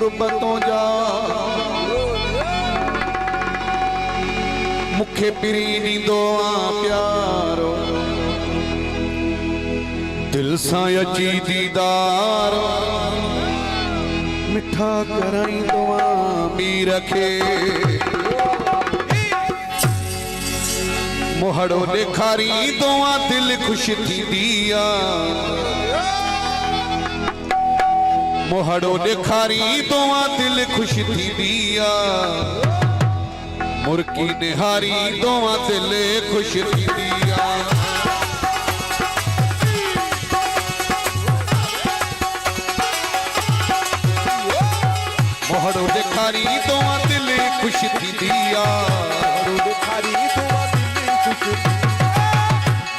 गुरबतों जा मुखे पिरी नी दुआ प्यारो दिल सा अची दीदार मिठा कराई दुआ मी रखे मोहड़ो देखारी दुआ दिल खुश थी दिया मोहड़ो देखारी दुआ दिल खुश थी दिया मुर्की निहारी दुआ दिल खुश थी दिया मोहड़ो देखारी दुआ दिल खुश थी दिया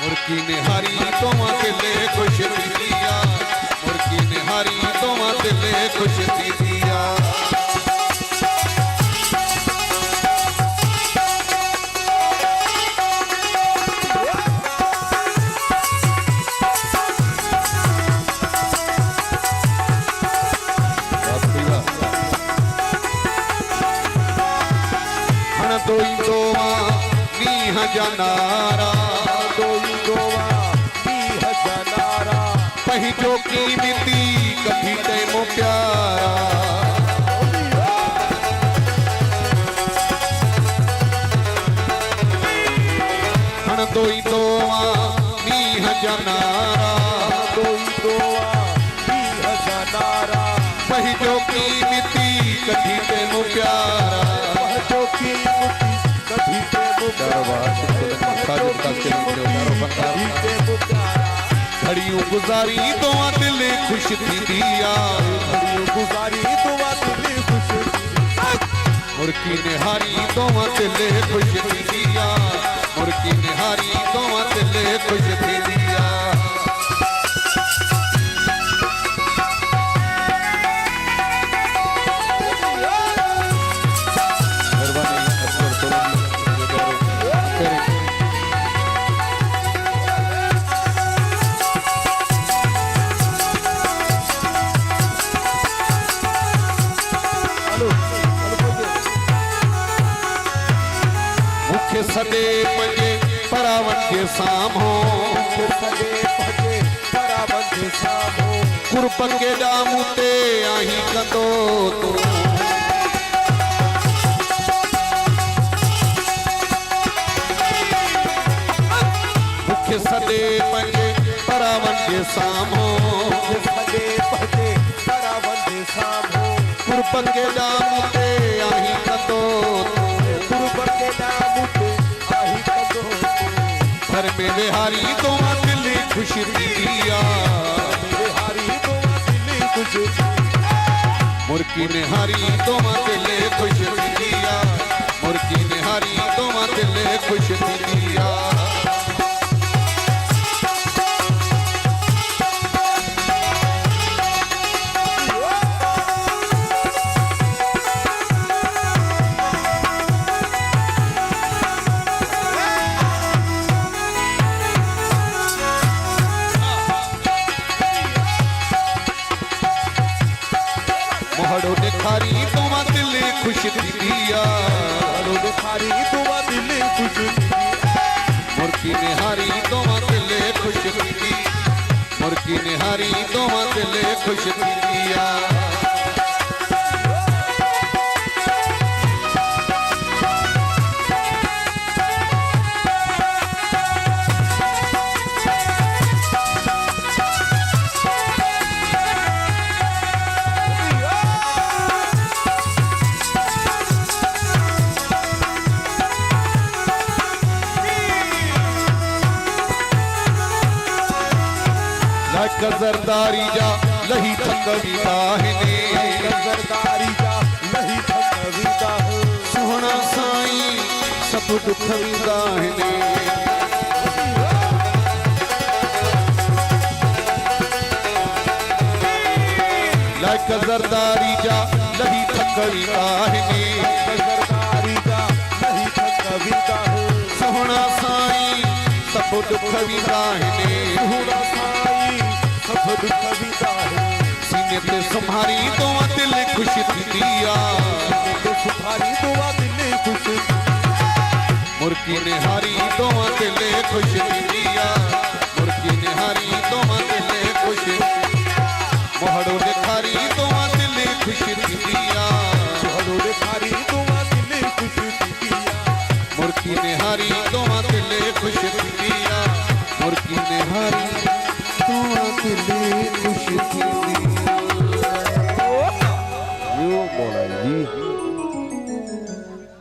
मुर्की निहारी दुआ दिल खुश थी दिया मुर्की निहारी दुआ दिल खुश थी दिया दोई दोवा नीह जनारा दोई दोवा नीह जनारा पहिजो की मिती कभी तेमो प्यारा हण दोई दोवा नीह जनारा दोई दोवा नीह जनारा पहिजो की मिती कभी तेमो प्यारा घड़ियों गुजारी दुआ दिल खुश थी दिया गुजारी दुआ दिल खुश मुर्की निहारी दुआ दिल खुश थी दिया मुर्की निहारी दुआ दिल खुश थी दिया सदे पंजे परावन के सामो सदे पंजे परावन के सामो कुर्ब के दामूते आही कंदो तू मुख्य सदे पंजे परावन के सामो सदे पंजे परावन के सामो कुर्ब के दामूते आही कंदो कुर्ब के दामूते घर में विहारी दुआ दिल खुश थी दिया विहारी दुआ दिल खुश मुर्की निहारी दुआ दिल खुश थी दिया मुर्की निहारी दुआ दिल खुश थी दिया मोहड़ो देखारी दुआ दिल खुश थी दिया मोहड़ो देखारी दुआ दिल खुश मुर्की निहारी दुआ दिल खुश थी मुर्की निहारी दुआ दिल खुश थी दिया गजरदारी जा लही थकवीदा है ने गजरदारी जा लही थकवीदा सोहना साईं सब दुख वीदा है ने लाइक गजरदारी जा लही थकवीदा है ने गजरदारी जा लही थकवीदा सोहना साईं सब दुख वीदा है ने सोहना साईं सब दुख वीदा है सीने ते संभारी तो दिल खुश थी दिया सुधारी दुआ दिले खुश मुर्की ने हारी तो दिल खुश थी दिया मुर्की ने हारी तो दिल खुश मोहड़ो ने खारी तो दिल खुश थी दिया मोहड़ो ने खारी दुआ दिले खुश दिया मुर्की ने हारी तो दिल खुश थी दिया मुर्की ने हारी तो दिल खुश थी